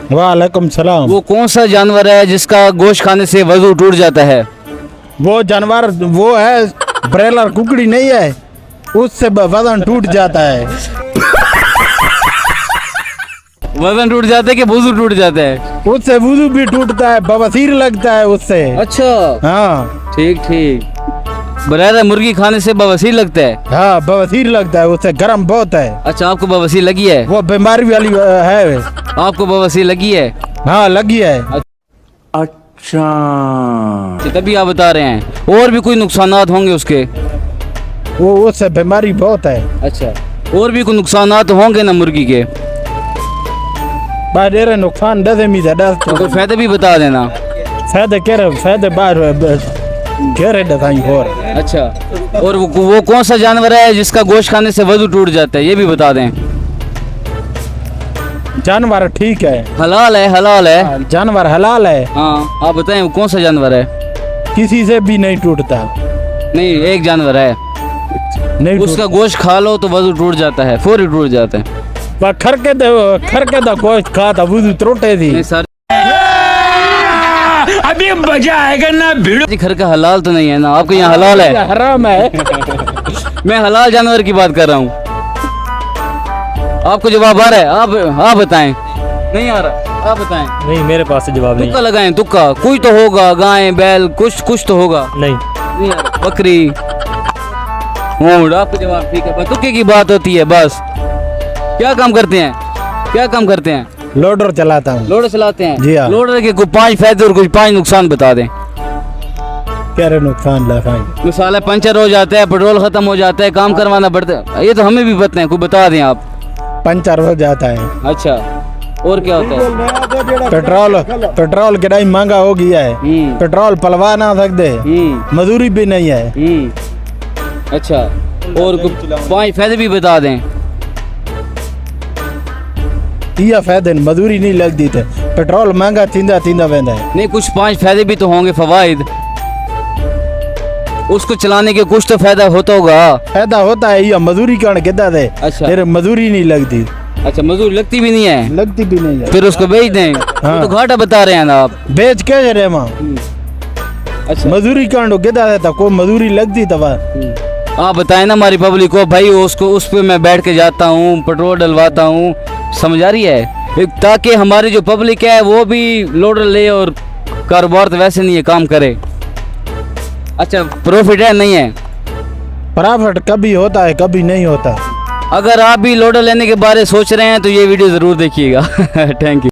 वालेकुम सलाम। वो कौन सा जानवर है जिसका गोश्त खाने से वजू टूट जाता है? वो जानवर वो है ब्रॉयलर कुकड़ी नहीं है, उससे वजन टूट जाता है। वजन टूट जाता है कि वजू टूट जाता है? उससे वजू भी टूटता है, बवासीर लगता है उससे। अच्छा, हाँ ठीक ठीक। ब्रॉयलर मुर्गी खाने से बवासीर लगता है? हाँ बवासीर लगता है, उससे गर्म बहुत है। अच्छा, आपको बवासीर लगी है? वो बीमारी वाली है। आपको बवासीर लगी है? हाँ लगी है। अच्छा, तभी आप बता रहे हैं। और भी कोई नुकसानात होंगे उसके? वो उससे बीमारी बहुत है। अच्छा, और भी कोई नुकसानात होंगे ना मुर्गी के? बाहर नुकसान दस में तो कोई फायदे भी बता देना। फायदे कह रहे फायदे बाहर कह रहे दसाई और। अच्छा, और वो कौन सा जानवर है जिसका गोश्त खाने से वजू टूट जाता है, ये भी बता दें। जानवर ठीक है, हलाल है? हलाल है? जानवर हलाल है। हाँ, आप बताएं वो कौन सा जानवर है? किसी से भी नहीं टूटता। नहीं, एक जानवर है नहीं उसका गोश्त खा लो तो वजू टूट जाता है, फौरी टूट जाता है। खरके दा गोश्त खा था वजू त्रोटे थी। नहीं सर, अभी मजा आएगा ना भिड़ो। घर का हलाल तो नहीं है ना? आपके यहाँ हलाल है? हराम है। मैं हलाल जानवर की बात कर रहा हूँ। आपको जवाब आ रहा है? आप बताएं। नहीं आ रहा, आप बताएं। नहीं, मेरे पास से जवाब नहीं। तुक्का लगाएं, तुक्का कोई तो होगा, गाय बैल कुछ तो होगा। नहीं, नहीं आ रहा। बकरी, ऊंट। आपका जवाब ठीक है, तुक्के की बात होती है बस। क्या काम करते हैं? क्या काम करते हैं? लोडर चलाता हूँ। लोडर चलाते हैं? जी हाँ। लोडर के कुछ 5 फायदे और कुछ 5 नुकसान बता दें। क्या रे नुकसान लगाएं? मिसाल पंचर हो जाता है, पेट्रोल खत्म हो जाता है, काम करवाना पड़ता है। ये तो हमें भी पता है, कोई बता दें आप। पंचर हो जाता है। अच्छा, और क्या होता है? पेट्रोल किराया महंगा हो गया है, पेट्रोल पलवा ना सकते, मजदूरी भी नहीं है। अच्छा, और 5 फायदे भी बता दें। यह फायदे मजदूरी नहीं लगती थे, पेट्रोल महंगा तींदा वेंदा है। नहीं, कुछ 5 फायदे भी तो होंगे, फवाइद। उसको चलाने के कुछ तो फायदा होता होगा। फायदा होता है, यह मजदूरी कौन कहता थे। अच्छा, फिर मजदूरी नहीं लगती। अच्छा, मजदूरी लगती भी नहीं है? लगती भी नहीं है। फिर उसको बेच दें। हाँ। तो घाटा बता रहे हैं ना आप। बेच के रे माँ। अच्छा, मजदूरी कौन कहता था, कोई मजदूरी लगती तब। आप बताएं ना हमारी पब्लिक को भाई, उसको उस पे मैं बैठ के जाता हूँ, पेट्रोल डलवाता हूँ, समझ आ रही है? ताकि हमारी जो पब्लिक है वो भी लोडर ले, और कारोबार तो वैसे नहीं है, काम करे। अच्छा, प्रॉफिट है नहीं है? प्रॉफिट कभी होता है कभी नहीं होता। अगर आप भी लोडर लेने के बारे में सोच रहे हैं तो ये वीडियो ज़रूर देखिएगा। Thank you.